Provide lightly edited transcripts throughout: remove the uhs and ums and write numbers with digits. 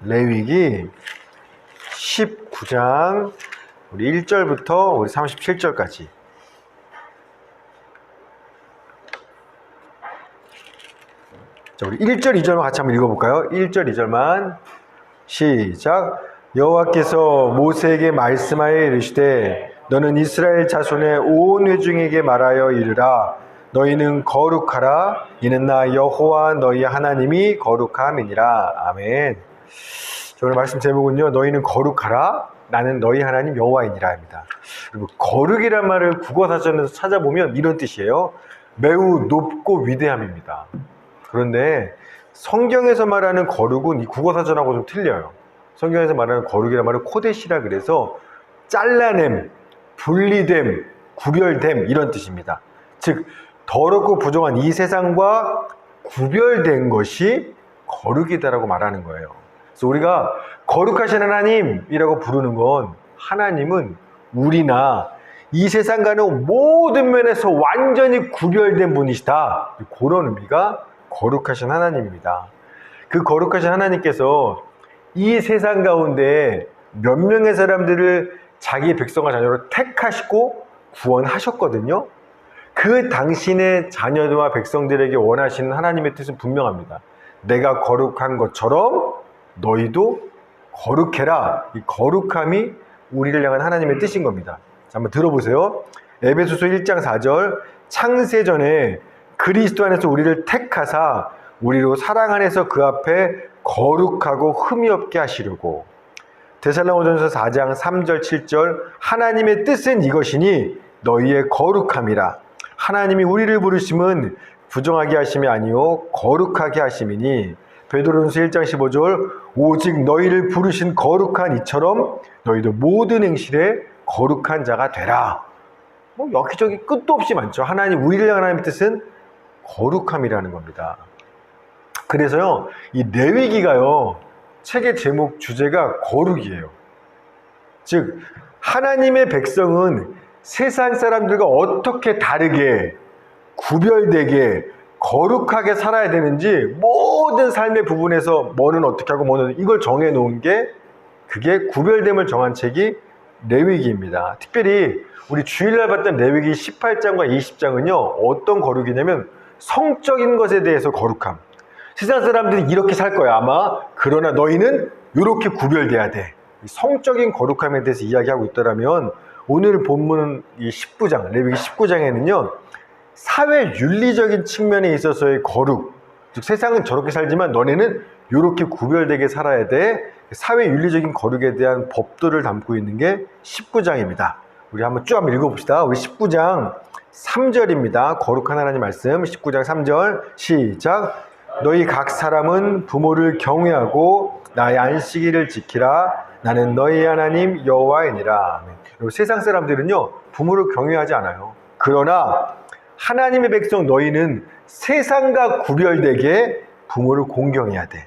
레위기 19장 우리 1절부터 우리 37절까지. 자, 우리 1절, 2절만 같이 한번 읽어볼까요? 1절, 2절만 시작. 여호와께서 모세에게 말씀하여 이르시되 너는 이스라엘 자손의 온 회중에게 말하여 이르라. 너희는 거룩하라. 이는 나 여호와 너희 하나님이 거룩함이니라. 아멘. 오늘 말씀 제목은요, 너희는 거룩하라. 나는 너희 하나님 여호와이니라 입니다. 그리고 거룩이란 말을 국어사전에서 찾아보면 이런 뜻이에요. 매우 높고 위대함입니다. 그런데 성경에서 말하는 거룩은 이 국어사전하고 좀 틀려요. 성경에서 말하는 거룩이란 말은 코데시라 그래서 잘라냄, 분리됨, 구별됨 이런 뜻입니다. 즉 더럽고 부정한 이 세상과 구별된 것이 거룩이다라고 말하는 거예요. 그래서 우리가 거룩하신 하나님이라고 부르는 건 하나님은 우리나 이 세상과는 모든 면에서 완전히 구별된 분이시다. 그런 의미가 거룩하신 하나님입니다. 그 거룩하신 하나님께서 이 세상 가운데 몇 명의 사람들을 자기 백성과 자녀로 택하시고 구원하셨거든요. 그 당신의 자녀와 백성들에게 원하시는 하나님의 뜻은 분명합니다. 내가 거룩한 것처럼 너희도 거룩해라. 이 거룩함이 우리를 향한 하나님의 뜻인 겁니다. 자, 한번 들어보세요. 에베소서 1장 4절 창세전에 그리스도 안에서 우리를 택하사 우리로 사랑 안에서 그 앞에 거룩하고 흠이 없게 하시려고. 데살로니가전서 4장 3절 7절 하나님의 뜻은 이것이니 너희의 거룩함이라. 하나님이 우리를 부르심은 부정하게 하심이 아니요 거룩하게 하심이니. 베드로전서 1장 15절 오직 너희를 부르신 거룩한 이처럼 너희도 모든 행실에 거룩한 자가 되라. 여기저기 끝도 없이 많죠. 하나님 우리를 향한 하나님의 뜻은 거룩함이라는 겁니다. 그래서요 이 레위기가요 책의 제목 주제가 거룩이에요. 즉 하나님의 백성은 세상 사람들과 어떻게 다르게 구별되게 거룩하게 살아야 되는지 모든 삶의 부분에서 뭐는 어떻게 하고 뭐는 이걸 정해놓은 게 그게 구별됨을 정한 책이 레위기입니다. 특별히 우리 주일날 봤던 레위기 18장과 20장은요 어떤 거룩이냐면 성적인 것에 대해서 거룩함. 세상 사람들이 이렇게 살 거야 아마. 그러나 너희는 이렇게 구별돼야 돼. 성적인 거룩함에 대해서 이야기하고 있더라면 오늘 본문 이 19장 레위기 19장에는요 사회 윤리적인 측면에 있어서의 거룩, 즉 세상은 저렇게 살지만 너네는 이렇게 구별되게 살아야 돼. 사회 윤리적인 거룩에 대한 법도를 담고 있는 게 19장입니다. 우리 한번 쭉 한번 읽어봅시다. 우리 19장 3절입니다. 거룩한 하나님 말씀 19장 3절 시작. 너희 각 사람은 부모를 경외하고 나의 안식일을 지키라. 나는 너희 하나님 여호와이니라. 세상 사람들은요 부모를 경외하지 않아요. 그러나 하나님의 백성 너희는 세상과 구별되게 부모를 공경해야 돼.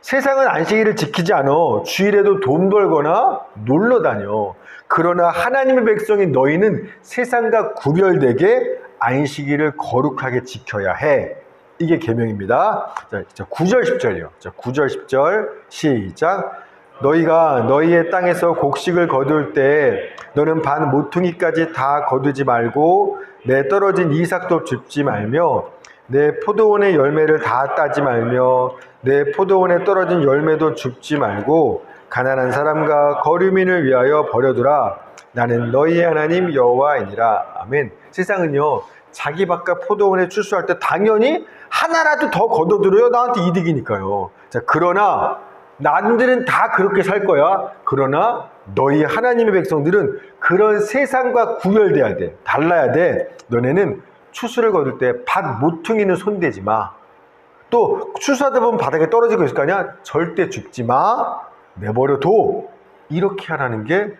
세상은 안식일을 지키지 않아. 주일에도 돈 벌거나 놀러 다녀. 그러나 하나님의 백성인 너희는 세상과 구별되게 안식일을 거룩하게 지켜야 해. 이게 계명입니다. 자, 9절 10절이요. 자, 9절 10절 시작. 너희가 너희의 땅에서 곡식을 거둘 때 너는 반 모퉁이까지 다 거두지 말고 내 떨어진 이삭도 줍지 말며 내 포도원의 열매를 다 따지 말며 내 포도원에 떨어진 열매도 줍지 말고 가난한 사람과 거류민을 위하여 버려두라. 나는 너희의 하나님 여호와이니라. 아멘. 세상은요 자기 바깥 포도원에 출수할 때 당연히 하나라도 더 거둬들여요. 나한테 이득이니까요. 자, 그러나 남들은 다 그렇게 살 거야. 그러나 너희 하나님의 백성들은 그런 세상과 구별돼야 돼. 달라야 돼. 너네는 추수를 거둘 때 밭 모퉁이는 손대지 마. 또 추수하다 보면 바닥에 떨어지고 있을 거 아니야. 절대 줍지 마. 내버려둬. 이렇게 하라는 게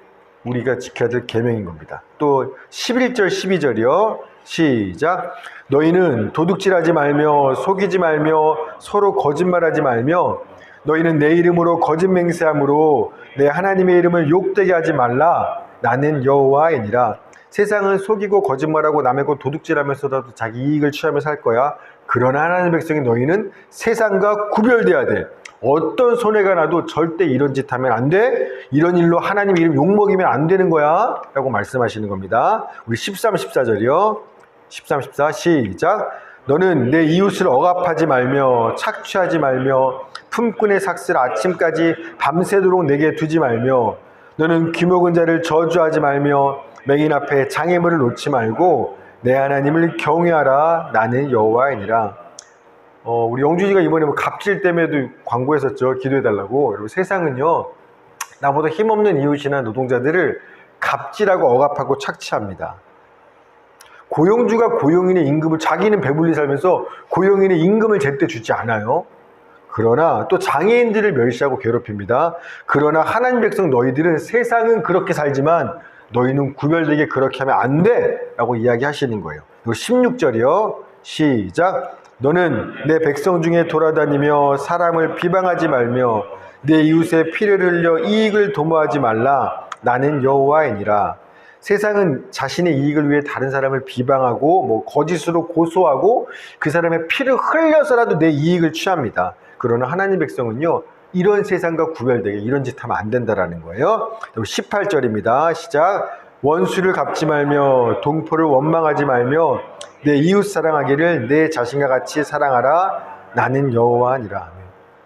우리가 지켜야 될 계명인 겁니다. 또 11절 12절이요. 시작. 너희는 도둑질하지 말며 속이지 말며 서로 거짓말하지 말며 너희는 내 이름으로 거짓 맹세함으로 내 하나님의 이름을 욕되게 하지 말라. 나는 여호와이니라. 세상은 속이고 거짓말하고 남의 것 도둑질하면서도 자기 이익을 취하며 살 거야. 그러나 하나님의 백성인 너희는 세상과 구별돼야 돼. 어떤 손해가 나도 절대 이런 짓 하면 안 돼. 이런 일로 하나님 이름 욕먹이면 안 되는 거야. 라고 말씀하시는 겁니다. 우리 13, 14절이요. 13, 14 시작. 너는 내 이웃을 억압하지 말며 착취하지 말며 품꾼의 삭슬 아침까지 밤새도록 내게 두지 말며 너는 귀먹은 자를 저주하지 말며 맹인 앞에 장애물을 놓지 말고 내 하나님을 경외하라. 나는 여호와이니라. 우리 영준이가 이번에 뭐 갑질 때문에도 광고했었죠. 기도해달라고. 여러분, 세상은요, 나보다 힘없는 이웃이나 노동자들을 갑질하고 억압하고 착취합니다. 고용주가 고용인의 임금을, 자기는 배불리 살면서 고용인의 임금을 제때 주지 않아요. 그러나 또 장애인들을 멸시하고 괴롭힙니다. 그러나 하나님 백성 너희들은 세상은 그렇게 살지만 너희는 구별되게 그렇게 하면 안 돼! 라고 이야기하시는 거예요. 그리고 16절이요. 시작. 너는 내 백성 중에 돌아다니며 사람을 비방하지 말며 내 이웃의 피를 흘려 이익을 도모하지 말라. 나는 여호와이니라. 세상은 자신의 이익을 위해 다른 사람을 비방하고 거짓으로 고소하고 그 사람의 피를 흘려서라도 내 이익을 취합니다. 그러나 하나님 백성은요, 이런 세상과 구별되게 이런 짓 하면 안 된다라는 거예요. 18절입니다. 시작. 원수를 갚지 말며 동포를 원망하지 말며 내 이웃 사랑하기를 내 자신과 같이 사랑하라. 나는 여호와니라.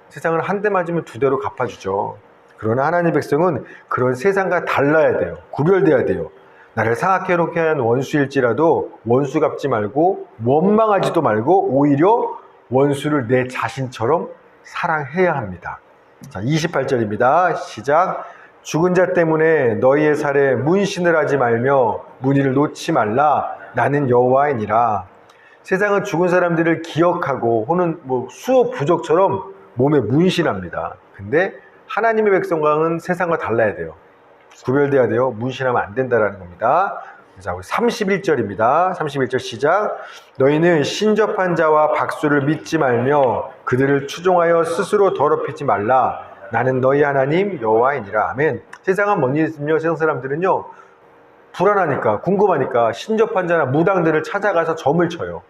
세상은 한 대 맞으면 두 대로 갚아주죠. 그러나 하나님 백성은 그런 세상과 달라야 돼요. 구별돼야 돼요. 나를 상하게 한 원수일지라도 원수 갚지 말고 원망하지도 말고 오히려 원수를 내 자신처럼 사랑해야 합니다. 자, 28절입니다. 시작. 죽은 자 때문에 너희의 살에 문신을 하지 말며 문의를 놓지 말라. 나는 여호와이니라. 세상은 죽은 사람들을 기억하고 혹은 수호 부적처럼 몸에 문신합니다. 근데 하나님의 백성과는 세상과 달라야 돼요. 구별돼야 돼요. 문신하면 안 된다라는 겁니다. 자, 우리 31절입니다. 31절 시작. 너희는 신접한 자와 박수를 믿지 말며 그들을 추종하여 스스로 더럽히지 말라. 나는 너희 하나님 여호와이니라. 아멘. 세상은 뭔 일이 있으며 세상 사람들은요, 불안하니까 궁금하니까 신접한 자나 무당들을 찾아가서 점을 쳐요.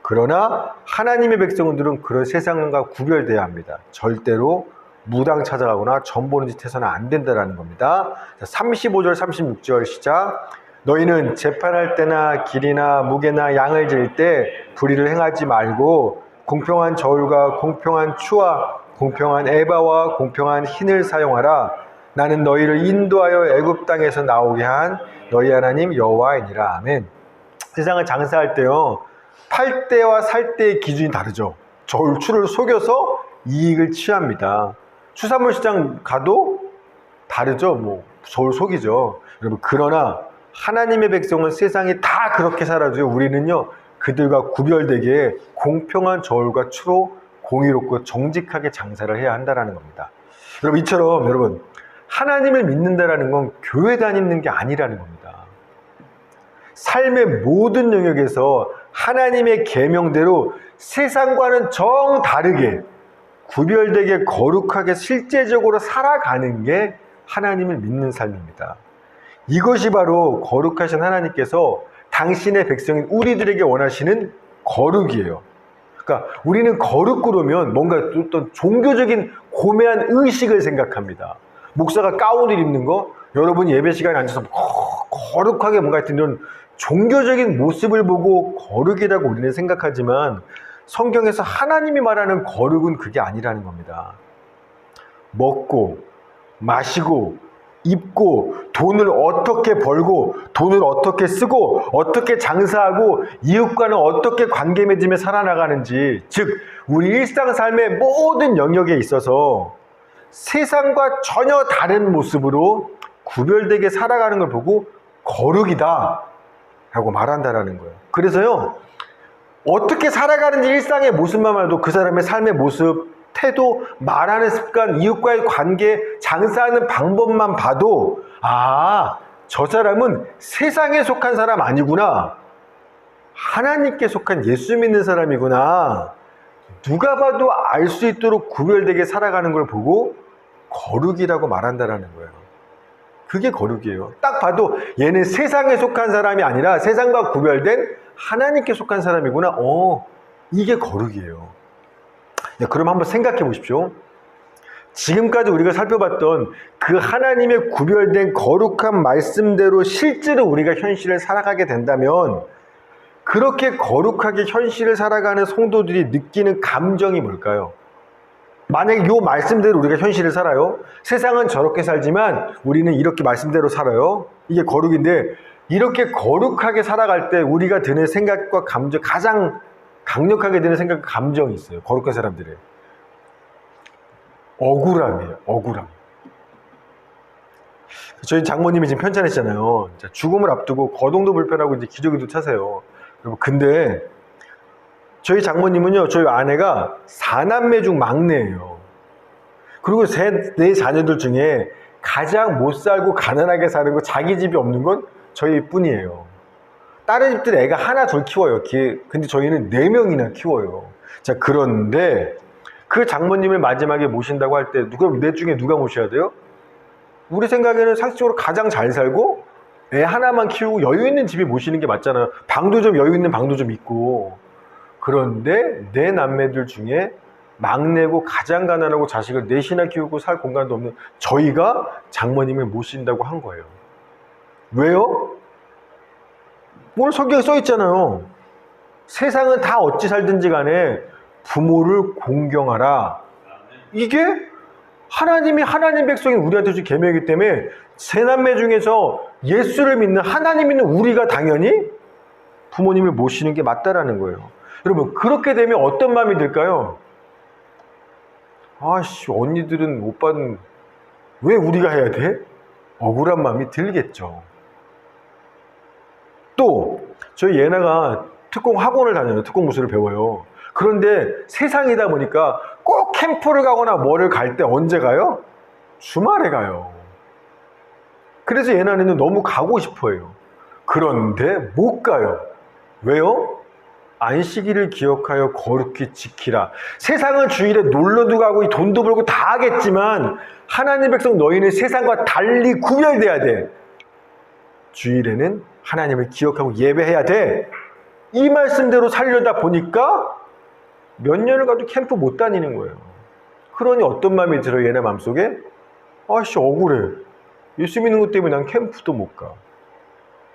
그러나 하나님의 백성들은 그런 세상과 구별돼야 합니다. 절대로 무당 찾아가거나 점 보는 짓 해서는 안 된다는 겁니다. 35절 36절 시작. 너희는 재판할 때나 길이나 무게나 양을 잴 때 불의를 행하지 말고 공평한 저울과 공평한 추와 공평한 에바와 공평한 흰을 사용하라. 나는 너희를 인도하여 애굽 땅에서 나오게 한 너희 하나님 여호와이니라. 아멘. 세상을 장사할 때요, 팔 때와 살 때의 기준이 다르죠. 저울 추를 속여서 이익을 취합니다. 수산물 시장 가도 다르죠. 저울 속이죠. 여러분, 그러나 하나님의 백성은 세상이 다 그렇게 살아도요, 우리는요, 그들과 구별되게 공평한 저울과 추로 공의롭고 정직하게 장사를 해야 한다는 겁니다. 여러분, 이처럼 여러분, 하나님을 믿는다는 건 교회 다니는 게 아니라는 겁니다. 삶의 모든 영역에서 하나님의 계명대로 세상과는 정다르게 구별되게 거룩하게 실제적으로 살아가는 게 하나님을 믿는 삶입니다. 이것이 바로 거룩하신 하나님께서 당신의 백성인 우리들에게 원하시는 거룩이에요. 그러니까 우리는 거룩 그러면 뭔가 어떤 종교적인 고매한 의식을 생각합니다. 목사가 가운을 입는 거, 여러분이 예배 시간에 앉아서 거룩하게 뭔가 하여튼 이런 종교적인 모습을 보고 거룩이라고 우리는 생각하지만 성경에서 하나님이 말하는 거룩은 그게 아니라는 겁니다. 먹고 마시고 입고 돈을 어떻게 벌고 돈을 어떻게 쓰고 어떻게 장사하고 이웃과는 어떻게 관계 맺으며 살아나가는지, 즉 우리 일상 삶의 모든 영역에 있어서 세상과 전혀 다른 모습으로 구별되게 살아가는 걸 보고 거룩이다 라고 말한다라는 거예요. 그래서요, 어떻게 살아가는지 일상의 모습만 봐도 그 사람의 삶의 모습, 태도, 말하는 습관, 이웃과의 관계, 장사하는 방법만 봐도 저 사람은 세상에 속한 사람 아니구나, 하나님께 속한 예수 믿는 사람이구나, 누가 봐도 알 수 있도록 구별되게 살아가는 걸 보고 거룩이라고 말한다라는 거예요. 그게 거룩이에요. 딱 봐도 얘는 세상에 속한 사람이 아니라 세상과 구별된 하나님께 속한 사람이구나. 이게 거룩이에요. 그럼 한번 생각해 보십시오. 지금까지 우리가 살펴봤던 그 하나님의 구별된 거룩한 말씀대로 실제로 우리가 현실을 살아가게 된다면 그렇게 거룩하게 현실을 살아가는 성도들이 느끼는 감정이 뭘까요? 만약에 이 말씀대로 우리가 현실을 살아요. 세상은 저렇게 살지만 우리는 이렇게 말씀대로 살아요. 이게 거룩인데 이렇게 거룩하게 살아갈 때 우리가 드는 생각과 감정, 가장 강력하게 드는 생각과 감정이 있어요. 거룩한 사람들의. 억울함이에요. 억울함. 저희 장모님이 지금 편찮으시잖아요. 죽음을 앞두고 거동도 불편하고 이제 기저귀도 차세요. 여러분, 근데 저희 장모님은요, 저희 아내가 4남매 중 막내예요. 그리고 네 자녀들 중에 가장 못 살고 가난하게 사는 거, 자기 집이 없는 건 저희 뿐이에요. 다른 집들 애가 하나 둘 키워요. 근데 저희는 4명이나 키워요. 자, 그런데 그 장모님을 마지막에 모신다고 할 때 넷 중에 누가 모셔야 돼요? 우리 생각에는 상식적으로 가장 잘 살고 애 하나만 키우고 여유 있는 집에 모시는 게 맞잖아요. 방도 좀 여유 있는 방도 좀 있고. 그런데 4남매들 중에 막내고 가장 가난하고 자식을 넷이나 키우고 살 공간도 없는 저희가 장모님을 모신다고 한 거예요. 왜요? 오늘 성경에 써 있잖아요. 세상은 다 어찌 살든지 간에 부모를 공경하라. 이게 하나님이 하나님 백성인 우리한테 주신 계명이기 때문에 3남매 중에서 예수를 믿는 하나님 믿는 우리가 당연히 부모님을 모시는 게 맞다라는 거예요. 여러분, 그렇게 되면 어떤 마음이 들까요? 아씨, 언니들은, 오빠는 왜 우리가 해야 돼? 억울한 마음이 들겠죠. 또 저희 예나가 특공 학원을 다녀요. 특공 무술을 배워요. 그런데 세상이다 보니까 꼭 캠프를 가거나 뭐를 갈 때 언제 가요? 주말에 가요. 그래서 예나는 너무 가고 싶어요. 그런데 못 가요. 왜요? 안식일을 기억하여 거룩히 지키라. 세상은 주일에 놀러도 가고 돈도 벌고 다 하겠지만 하나님 백성 너희는 세상과 달리 구별돼야 돼. 주일에는 하나님을 기억하고 예배해야 돼. 이 말씀대로 살려다 보니까 몇 년을 가도 캠프 못 다니는 거예요. 그러니 어떤 마음이 들어요? 얘네 마음속에? 아씨, 억울해. 예수 믿는 것 때문에 난 캠프도 못 가.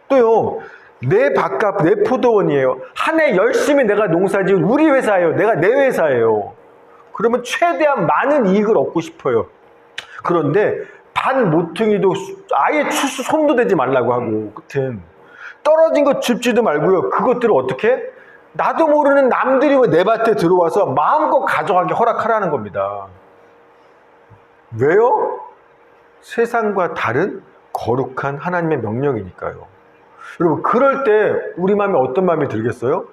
또요, 내 밥값, 내 포도원이에요. 한 해 열심히 내가 농사지은 우리 회사예요. 내 회사예요. 그러면 최대한 많은 이익을 얻고 싶어요. 그런데 반 모퉁이도 아예 추수 손도 대지 말라고 하고, 끝은 떨어진 거 줍지도 말고요. 그것들을 어떻게? 나도 모르는 남들이 내 밭에 들어와서 마음껏 가져가게 허락하라는 겁니다. 왜요? 세상과 다른 거룩한 하나님의 명령이니까요. 여러분, 그럴 때 우리 마음에 어떤 마음이 들겠어요?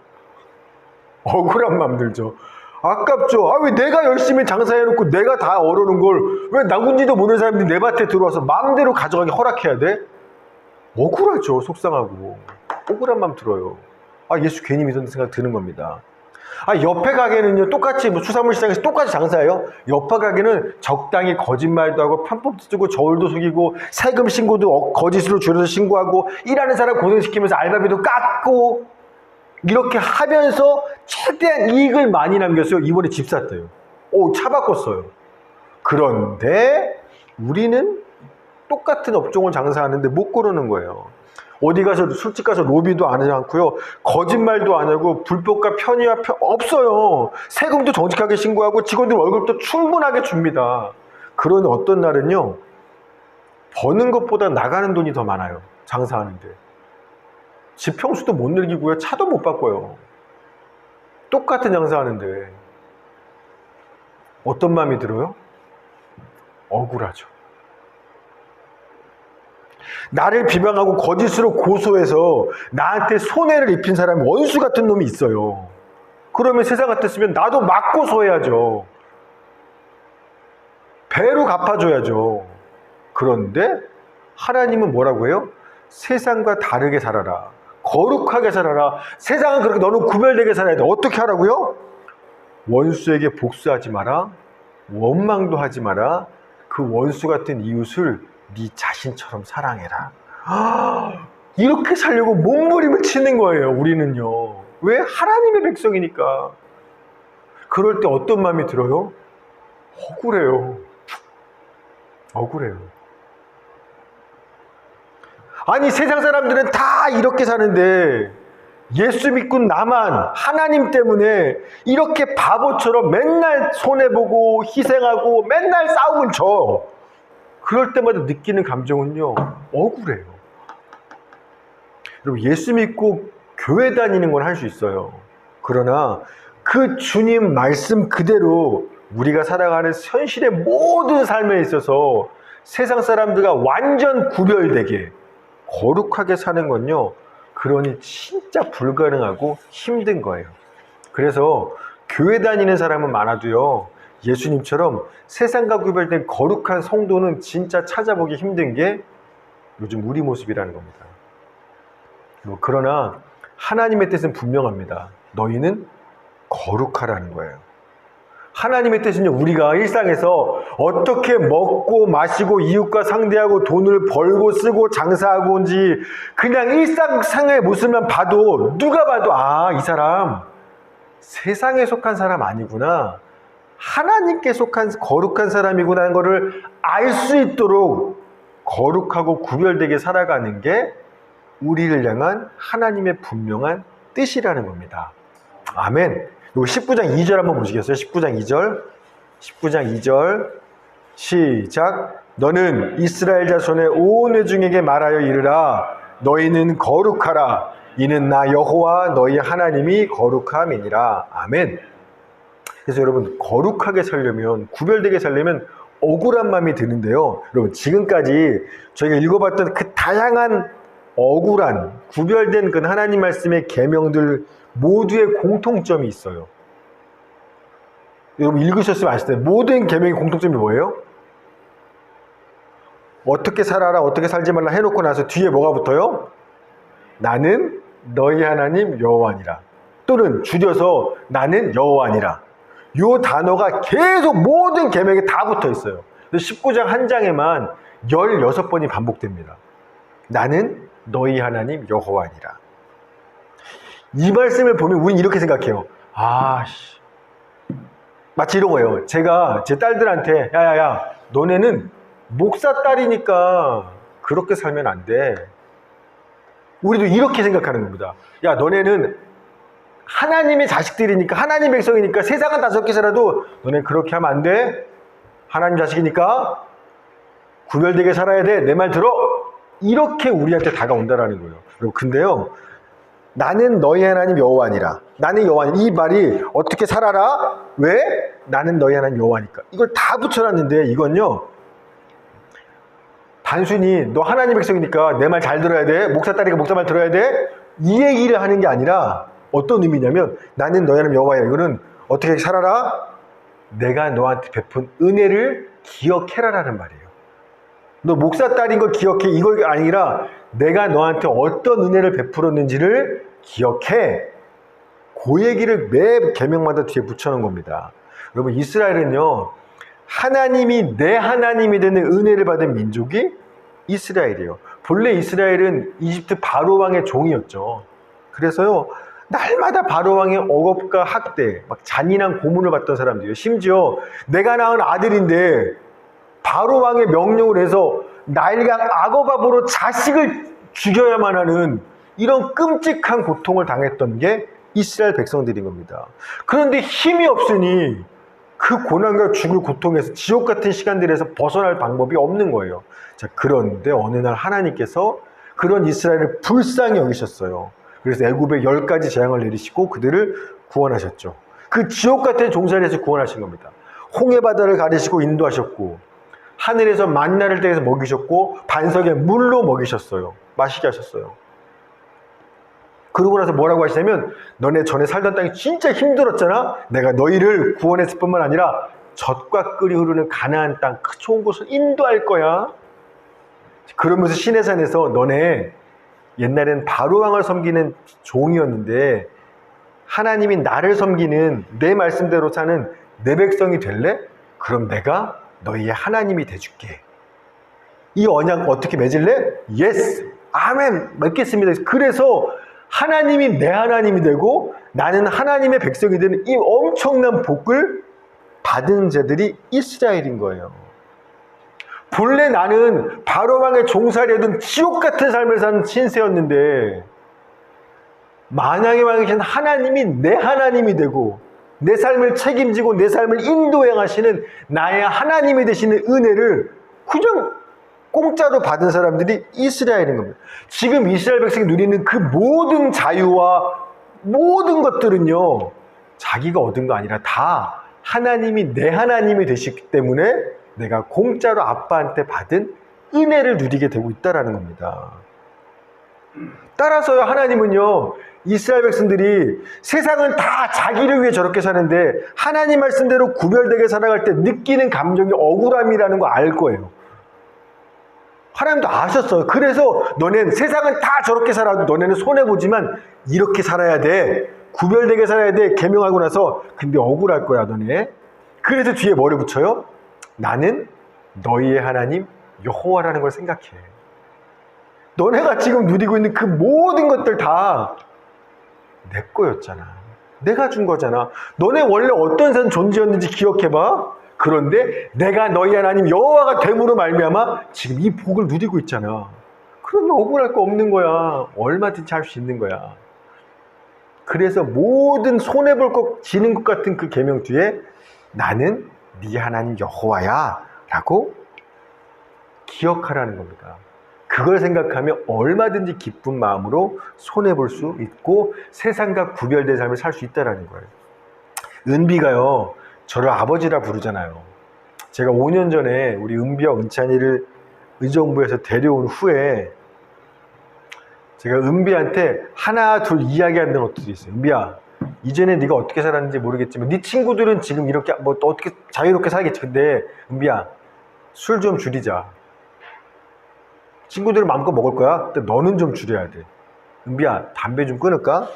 억울한 마음 들죠. 아깝죠. 왜 내가 열심히 장사해놓고 내가 다 얼어놓은 걸 왜 나군지도 모르는 사람들이 내 밭에 들어와서 마음대로 가져가게 허락해야 돼? 억울하죠. 속상하고. 억울한 마음 들어요. 예수 괜히 믿었는 생각 드는 겁니다. 옆에 가게는요, 똑같이 수산물 시장에서 똑같이 장사해요. 옆에 가게는 적당히 거짓말도 하고 편법도 쓰고 저울도 속이고 세금 신고도 거짓으로 줄여서 신고하고 일하는 사람 고생시키면서 알바비도 깎고 이렇게 하면서 최대한 이익을 많이 남겼어요. 이번에 집 샀대요. 차 바꿨어요. 그런데 우리는 똑같은 업종을 장사하는데 못 고르는 거예요. 어디 가서 술집 가서 로비도 안 하지 않고요. 거짓말도 안 하고 불법과 편의와 없어요. 세금도 정직하게 신고하고 직원들 월급도 충분하게 줍니다. 그런 어떤 날은요. 버는 것보다 나가는 돈이 더 많아요. 장사하는데. 집 평수도 못 늘리고요. 차도 못 바꿔요. 똑같은 장사하는데. 어떤 마음이 들어요? 억울하죠. 나를 비방하고 거짓으로 고소해서 나한테 손해를 입힌 사람이 원수 같은 놈이 있어요. 그러면 세상 같았으면 나도 맞고 소해야죠. 배로 갚아줘야죠. 그런데 하나님은 뭐라고 해요? 세상과 다르게 살아라. 거룩하게 살아라. 세상은 그렇게 너는 구별되게 살아야 돼. 어떻게 하라고요? 원수에게 복수하지 마라. 원망도 하지 마라. 그 원수 같은 이웃을 네 자신처럼 사랑해라. 이렇게 살려고 몸부림을 치는 거예요. 우리는요. 왜? 하나님의 백성이니까. 그럴 때 어떤 마음이 들어요? 억울해요. 억울해요. 아니 세상 사람들은 다 이렇게 사는데 예수 믿고 나만 하나님 때문에 이렇게 바보처럼 맨날 손해보고 희생하고 맨날 싸움을 져. 그럴 때마다 느끼는 감정은요, 억울해요. 여러분, 예수 믿고 교회 다니는 건 할 수 있어요. 그러나 그 주님 말씀 그대로 우리가 살아가는 현실의 모든 삶에 있어서 세상 사람들과 완전 구별되게 거룩하게 사는 건요, 그러니 진짜 불가능하고 힘든 거예요. 그래서 교회 다니는 사람은 많아도요, 예수님처럼 세상과 구별된 거룩한 성도는 진짜 찾아보기 힘든 게 요즘 우리 모습이라는 겁니다. 그러나 하나님의 뜻은 분명합니다. 너희는 거룩하라는 거예요. 하나님의 뜻은요, 우리가 일상에서 어떻게 먹고 마시고 이웃과 상대하고 돈을 벌고 쓰고 장사하고 온지 그냥 일상상의 모습만 봐도 누가 봐도 아, 이 사람 세상에 속한 사람 아니구나, 하나님께 속한 거룩한 사람이구나 하는 것을 알 수 있도록 거룩하고 구별되게 살아가는 게 우리를 향한 하나님의 분명한 뜻이라는 겁니다. 아멘. 요 19장 2절 한번 보시겠어요? 19장 2절. 19장 2절. 시작. 너는 이스라엘 자손의 온 회중에게 말하여 이르라. 너희는 거룩하라. 이는 나 여호와 너희 하나님이 거룩함이니라. 아멘. 그래서 여러분, 거룩하게 살려면, 구별되게 살려면 억울한 마음이 드는데요. 여러분, 지금까지 저희가 읽어봤던 그 다양한 억울한, 구별된 그 하나님 말씀의 계명들 모두의 공통점이 있어요. 여러분 읽으셨으면 아실 텐데 모든 계명의 공통점이 뭐예요? 어떻게 살아라, 어떻게 살지 말라 해놓고 나서 뒤에 뭐가 붙어요? 나는 너희 하나님 여호와니라. 또는 줄여서 나는 여호와니라. 요 단어가 계속 모든 계명에 다 붙어 있어요. 19장 한 장에만 16번이 반복됩니다. 나는 너희 하나님 여호와니라. 이 말씀을 보면 우리는 이렇게 생각해요. 마치 이런 거예요. 제가 제 딸들한테 야야야, 너네는 목사 딸이니까 그렇게 살면 안 돼. 우리도 이렇게 생각하는 겁니다. 야, 너네는 하나님의 자식들이니까, 하나님 백성이니까 세상은 다 저렇게 살아도 너네 그렇게 하면 안 돼. 하나님 자식이니까 구별되게 살아야 돼. 내 말 들어. 이렇게 우리한테 다가온다라는 거예요. 근데요, 나는 너희 하나님 여호와니라. 나는 여호와니라. 이 말이 어떻게 살아라? 왜? 나는 너희 하나님 여호와니까. 이걸 다 붙여놨는데 이건요, 단순히 너 하나님 백성이니까 내 말 잘 들어야 돼. 목사 딸이니까 목사 말 들어야 돼. 이 얘기를 하는 게 아니라 어떤 의미냐면 나는 너희 하나님 여호와야. 이거는 어떻게 살아라? 내가 너한테 베푼 은혜를 기억해라라는 말이에요. 너 목사 딸인 걸 기억해. 이걸 아니라 내가 너한테 어떤 은혜를 베풀었는지를 기억해. 그 얘기를 매 계명마다 뒤에 붙여놓은 겁니다. 여러분, 이스라엘은요, 하나님이 내 하나님이 되는 은혜를 받은 민족이 이스라엘이에요. 본래 이스라엘은 이집트 바로 왕의 종이었죠. 그래서요, 날마다 바로 왕의 억압과 학대, 막 잔인한 고문을 받던 사람들이에요. 심지어 내가 낳은 아들인데 바로 왕의 명령을 해서 나일강 악어밥으로 자식을 죽여야만 하는 이런 끔찍한 고통을 당했던 게 이스라엘 백성들인 겁니다. 그런데 힘이 없으니 그 고난과 죽을 고통에서, 지옥 같은 시간들에서 벗어날 방법이 없는 거예요. 자, 그런데 어느 날 하나님께서 그런 이스라엘을 불쌍히 여기셨어요. 그래서 애굽에 10가지 재앙을 내리시고 그들을 구원하셨죠. 그 지옥 같은 종살이에서 구원하신 겁니다. 홍해 바다를 가리시고 인도하셨고, 하늘에서 만나를 떼서 먹이셨고, 반석에 물로 먹이셨어요. 마시게 하셨어요. 그러고 나서 뭐라고 하시냐면, 너네 전에 살던 땅이 진짜 힘들었잖아. 내가 너희를 구원했을 뿐만 아니라 젖과 꿀이 흐르는 가나안 땅, 그 좋은 곳을 인도할 거야. 그러면서 시내산에서 너네 옛날엔 바로왕을 섬기는 종이었는데 하나님이 나를 섬기는 내 말씀대로 사는 내 백성이 될래? 그럼 내가 너희의 하나님이 돼줄게. 이 언약 어떻게 맺을래? 예스! 아멘! 맺겠습니다. 그래서 하나님이 내 하나님이 되고 나는 하나님의 백성이 되는 이 엄청난 복을 받은 자들이 이스라엘인 거예요. 본래 나는 바로왕의 종살이하던 지옥 같은 삶을 사는 신세였는데 만왕의 왕이신 하나님이 내 하나님이 되고 내 삶을 책임지고 내 삶을 인도행하시는 나의 하나님이 되시는 은혜를 그냥 공짜로 받은 사람들이 이스라엘인 겁니다. 지금 이스라엘 백성이 누리는 그 모든 자유와 모든 것들은요, 자기가 얻은 거 아니라 다 하나님이 내 하나님이 되시기 때문에 내가 공짜로 아빠한테 받은 은혜를 누리게 되고 있다는 겁니다. 따라서요, 하나님은요, 이스라엘 백성들이 세상은 다 자기를 위해 저렇게 사는데 하나님 말씀대로 구별되게 살아갈 때 느끼는 감정이 억울함이라는 거 알 거예요. 하나님도 아셨어요. 그래서 너네는 세상은 다 저렇게 살아도 너네는 손해보지만 이렇게 살아야 돼. 구별되게 살아야 돼. 계명하고 나서 근데 억울할 거야 너네. 그래서 뒤에 뭐를 붙여요? 나는 너희의 하나님 여호와라는 걸 생각해. 너네가 지금 누리고 있는 그 모든 것들 다 내 거였잖아. 내가 준 거잖아. 너네 원래 어떤 존재였는지 기억해봐. 그런데 내가 너희 하나님 여호와가 됨으로 말미암아 지금 이 복을 누리고 있잖아. 그러면 억울할 거 없는 거야. 얼마든지 할 수 있는 거야. 그래서 모든 손해볼 것 지는 것 같은 그 계명 뒤에 나는 네 하나님 여호와야 라고 기억하라는 겁니다. 그걸 생각하면 얼마든지 기쁜 마음으로 손해볼 수 있고 세상과 구별된 삶을 살 수 있다는 거예요. 은비가요, 저를 아버지라 부르잖아요. 제가 5년 전에 우리 은비와 은찬이를 의정부에서 데려온 후에 제가 은비한테 하나 둘 이야기하는 것들이 있어요. 은비야, 이전에 네가 어떻게 살았는지 모르겠지만 네 친구들은 지금 이렇게 뭐 어떻게 자유롭게 살겠지. 근데 은비야, 술 좀 줄이자. 친구들은 마음껏 먹을 거야. 근데 너는 좀 줄여야 돼. 은비야, 담배 좀 끊을까?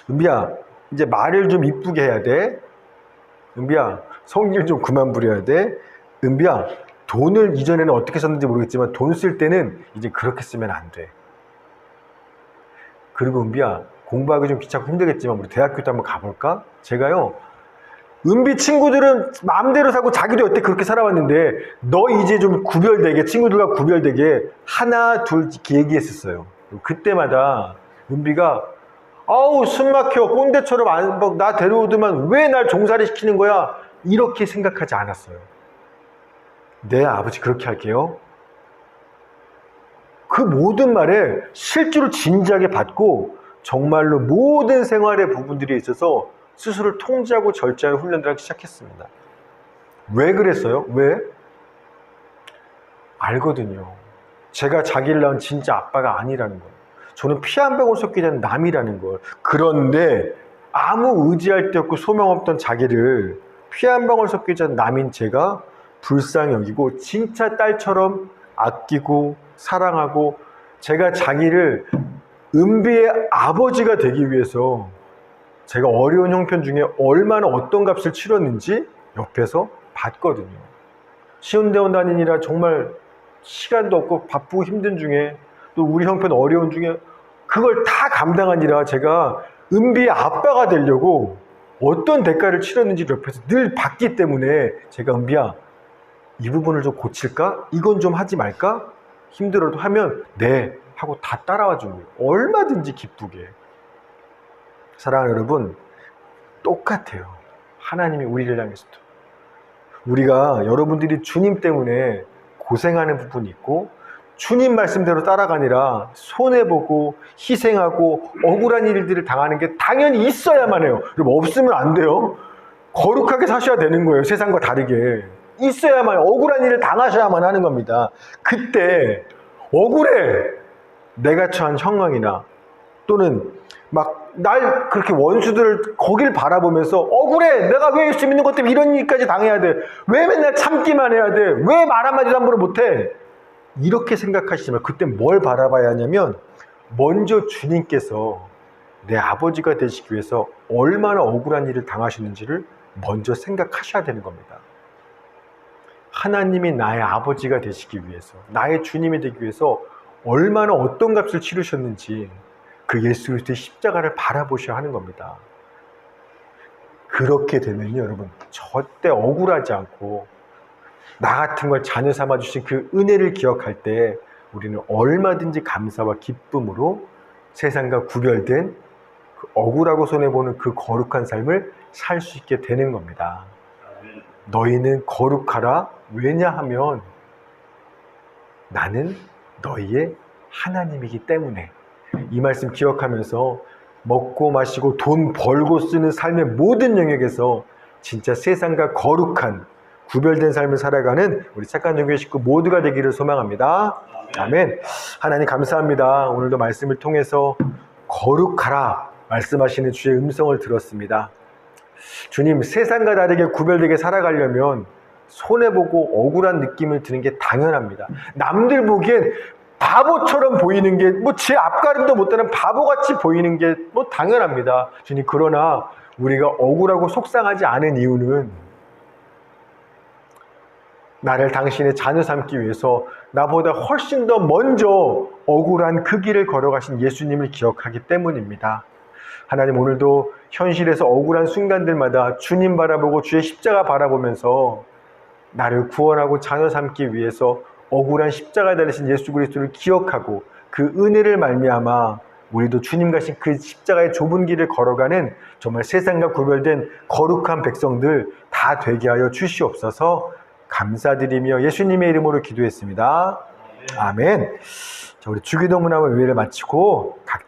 은비야, 이제 말을 좀 이쁘게 해야 돼. 은비야, 성질 좀 그만 부려야 돼. 은비야, 돈을 이전에는 어떻게 썼는지 모르겠지만 돈 쓸 때는 이제 그렇게 쓰면 안 돼. 그리고 은비야, 공부하기 좀 귀찮고 힘들겠지만 우리 대학교도 한번 가볼까? 제가요, 은비 친구들은 마음대로 살고 자기도 여태 그렇게 살아왔는데 너 이제 좀 구별되게, 친구들과 구별되게 하나 둘 얘기했었어요. 그때마다 은비가 아우 숨 막혀, 꼰대처럼 나 데려오더만 왜 날 종살이 시키는 거야, 이렇게 생각하지 않았어요. 네, 아버지 그렇게 할게요. 그 모든 말에 실제로 진지하게 받고 정말로 모든 생활의 부분들이 있어서 스스로를 통제하고 절제하는 훈련들을 하기 시작했습니다. 왜 그랬어요? 왜? 알거든요. 제가 자기를 낳은 진짜 아빠가 아니라는 거예요. 저는 피 한 방울 섞이지 않는 남이라는 걸. 그런데 아무 의지할 데 없고 소명 없던 자기를 피 한 방울 섞이지 않는 남인 제가 불쌍히 여기고 진짜 딸처럼 아끼고 사랑하고, 제가 자기를 은비의 아버지가 되기 위해서 제가 어려운 형편 중에 얼마나 어떤 값을 치렀는지 옆에서 봤거든요. 쉬운 대원 다니느라 정말 시간도 없고 바쁘고 힘든 중에 또 우리 형편 어려운 중에 그걸 다 감당하니라 제가 은비의 아빠가 되려고 어떤 대가를 치렀는지 옆에서 늘 봤기 때문에 제가 은비야, 이 부분을 좀 고칠까? 이건 좀 하지 말까? 힘들어도 하면 네 하고 다 따라와 주는 거예요. 얼마든지 기쁘게. 사랑하는 여러분, 똑같아요. 하나님이 우리를 향해서도. 우리가 여러분들이 주님 때문에 고생하는 부분이 있고 주님 말씀대로 따라가니라 손해보고 희생하고 억울한 일들을 당하는 게 당연히 있어야만 해요. 여러분, 없으면 안 돼요. 거룩하게 사셔야 되는 거예요. 세상과 다르게. 있어야만, 억울한 일을 당하셔야만 하는 겁니다. 그때 억울해. 내가 처한 형황이나 또는 막 날 그렇게 원수들을 거길 바라보면서 억울해. 내가 왜 예수 믿는 것 때문에 이런 일까지 당해야 돼? 왜 맨날 참기만 해야 돼? 왜 말 한마디도 함부로 못해? 이렇게 생각하시지만 그때 뭘 바라봐야 하냐면 먼저 주님께서 내 아버지가 되시기 위해서 얼마나 억울한 일을 당하시는지를 먼저 생각하셔야 되는 겁니다. 하나님이 나의 아버지가 되시기 위해서, 나의 주님이 되기 위해서 얼마나 어떤 값을 치르셨는지 그 예수 그리스도의 십자가를 바라보셔야 하는 겁니다. 그렇게 되면요, 여러분, 절대 억울하지 않고 나 같은 걸 자녀 삼아 주신 그 은혜를 기억할 때 우리는 얼마든지 감사와 기쁨으로 세상과 구별된 그 억울하고 손해보는 그 거룩한 삶을 살 수 있게 되는 겁니다. 너희는 거룩하라. 왜냐하면 나는 너희의 하나님이기 때문에. 이 말씀 기억하면서 먹고 마시고 돈 벌고 쓰는 삶의 모든 영역에서 진짜 세상과 거룩한 구별된 삶을 살아가는 우리 착한 종교의 식구 모두가 되기를 소망합니다. 아멘. 하나님 감사합니다. 오늘도 말씀을 통해서 거룩하라 말씀하시는 주의 음성을 들었습니다. 주님, 세상과 다르게 구별되게 살아가려면 손해보고 억울한 느낌을 드는 게 당연합니다. 남들 보기엔 바보처럼 보이는 게 제 앞가림도 못하는 바보같이 보이는 게 당연합니다. 주님, 그러나 우리가 억울하고 속상하지 않은 이유는 나를 당신의 자녀 삼기 위해서 나보다 훨씬 더 먼저 억울한 그 길을 걸어가신 예수님을 기억하기 때문입니다. 하나님, 오늘도 현실에서 억울한 순간들마다 주님 바라보고 주의 십자가 바라보면서 나를 구원하고 자녀 삼기 위해서 억울한 십자가에 달리신 예수 그리스도를 기억하고 그 은혜를 말미암아 우리도 주님 가신 그 십자가의 좁은 길을 걸어가는 정말 세상과 구별된 거룩한 백성들 다 되게 하여 주시옵소서. 감사드리며 예수님의 이름으로 기도했습니다. 아멘. 자, 우리 주기도문하고 예배를 마치고 각